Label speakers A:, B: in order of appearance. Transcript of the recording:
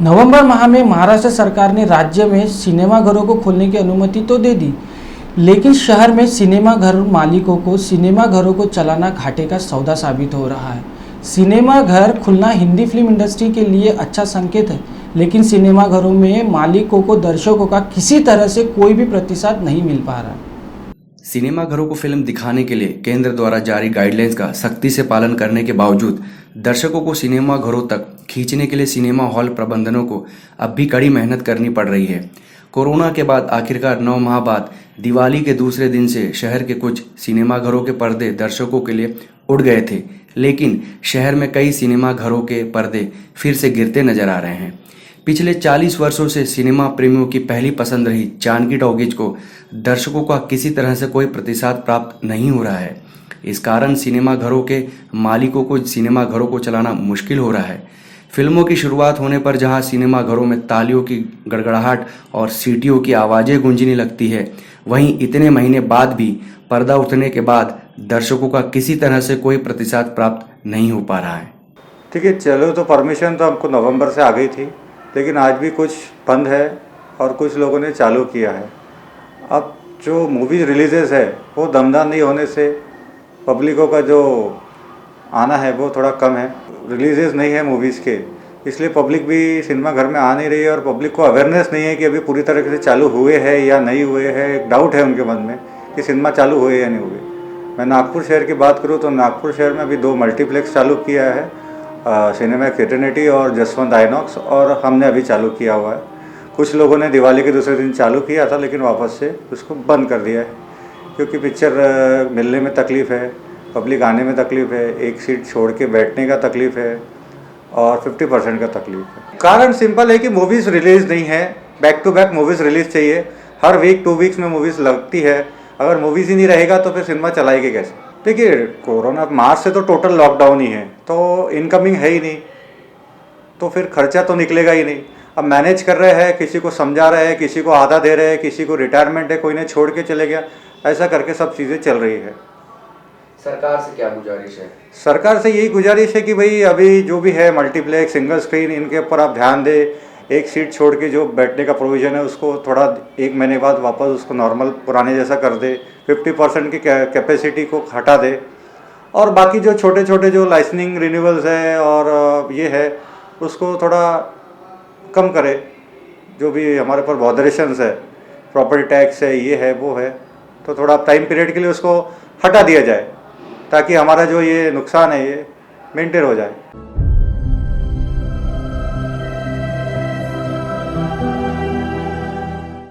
A: नवंबर माह में महाराष्ट्र सरकार ने राज्य में सिनेमाघरों को खोलने की अनुमति तो दे दी, लेकिन शहर में सिनेमाघर मालिकों को सिनेमाघरों को चलाना घाटे का सौदा साबित हो रहा है। सिनेमाघर खुलना हिंदी फिल्म इंडस्ट्री के लिए अच्छा संकेत है, लेकिन सिनेमाघरों में मालिकों को दर्शकों का किसी तरह से कोई भी प्रतिसाद नहीं मिल पा रहा है।
B: सिनेमाघरों को फिल्म दिखाने के लिए केंद्र द्वारा जारी गाइडलाइंस का सख्ती से पालन करने के बावजूद दर्शकों को सिनेमाघरों तक खींचने के लिए सिनेमा हॉल प्रबंधनों को अब भी कड़ी मेहनत करनी पड़ रही है। कोरोना के बाद आखिरकार 9 माह बाद दिवाली के दूसरे दिन से शहर के कुछ सिनेमाघरों के पर्दे दर्शकों के लिए उड़ गए थे, लेकिन शहर में कई सिनेमाघरों के पर्दे फिर से गिरते नजर आ रहे हैं। पिछले 40 वर्षों से सिनेमा प्रेमियों की पहली पसंद रही जानकी टॉकीज को दर्शकों का किसी तरह से कोई प्रतिसाद प्राप्त नहीं हो रहा है। इस कारण सिनेमाघरों के मालिकों को सिनेमाघरों को चलाना मुश्किल हो रहा है। फिल्मों की शुरुआत होने पर जहां सिनेमाघरों में तालियों की गड़गड़ाहट और सीटियों की आवाज़ें गूंजने लगती है, वहीं इतने महीने बाद भी पर्दा उठने के बाद दर्शकों का किसी तरह से कोई प्रतिसाद प्राप्त नहीं हो पा रहा है।
C: ठीक है, चलो तो परमिशन तो हमको नवंबर से आ गई थी, लेकिन आज भी कुछ बंद है और कुछ लोगों ने चालू किया है। अब जो मूवीज़ रिलीजेस है वो दमदार नहीं होने से पब्लिकों का जो आना है वो थोड़ा कम है। रिलीजेस नहीं है मूवीज़ के, इसलिए पब्लिक भी सिनेमा घर में आ नहीं रही है और पब्लिक को अवेयरनेस नहीं है कि अभी पूरी तरीके से चालू हुए हैं या नहीं हुए हैं। एक डाउट है उनके मन में कि सिनेमा चालू हुए या नहीं हुए। मैं नागपुर शहर की बात करूँ तो नागपुर शहर में अभी 2 मल्टीप्लेक्स चालू किया है, सिनेमैक्स एटर्निटी और जसवंत आइनॉक्स, और हमने अभी चालू किया हुआ है। कुछ लोगों ने दिवाली के दूसरे दिन चालू किया था, लेकिन वापस से उसको बंद कर दिया है क्योंकि पिक्चर मिलने में तकलीफ़ है, पब्लिक आने में तकलीफ़ है, एक सीट छोड़ के बैठने का तकलीफ़ है और 50% का तकलीफ़ है। कारण सिंपल है कि मूवीज़ रिलीज़ नहीं है, back to back movies release चाहिए। हर वीक 2 वीक्स में मूवीज़ लगती है। अगर मूवीज़ ही नहीं रहेगा तो फिर सिनेमा चलाएगी कैसे? देखिए, कोरोना मार्च से तो टोटल लॉकडाउन ही है, तो इनकमिंग है ही नहीं, तो फिर खर्चा तो निकलेगा ही नहीं। अब मैनेज कर रहे हैं, किसी को समझा रहे हैं, किसी को आधा दे रहे हैं, किसी को रिटायरमेंट है, कोई ने छोड़ के चले गया, ऐसा करके सब चीज़ें चल रही है।
B: सरकार से क्या गुजारिश है?
C: सरकार से यही गुजारिश है कि भाई अभी जो भी है मल्टीप्लेक्स, सिंगल स्क्रीन, इनके ऊपर आप ध्यान दें। एक सीट छोड़ के जो बैठने का प्रोविज़न है उसको थोड़ा 1 महीने बाद वापस उसको नॉर्मल पुराने जैसा कर दे, 50% की कैपेसिटी को हटा दे, और बाकी जो छोटे छोटे जो लाइसेंसिंग रिन्यूअल्स है और ये है उसको थोड़ा कम करे। जो भी हमारे ऊपर बॉदरेशंस है, प्रॉपर्टी टैक्स है, ये है वो है, तो थोड़ा टाइम पीरियड के लिए उसको हटा दिया जाए ताकि हमारा जो ये नुकसान है ये मेंटेन हो जाए।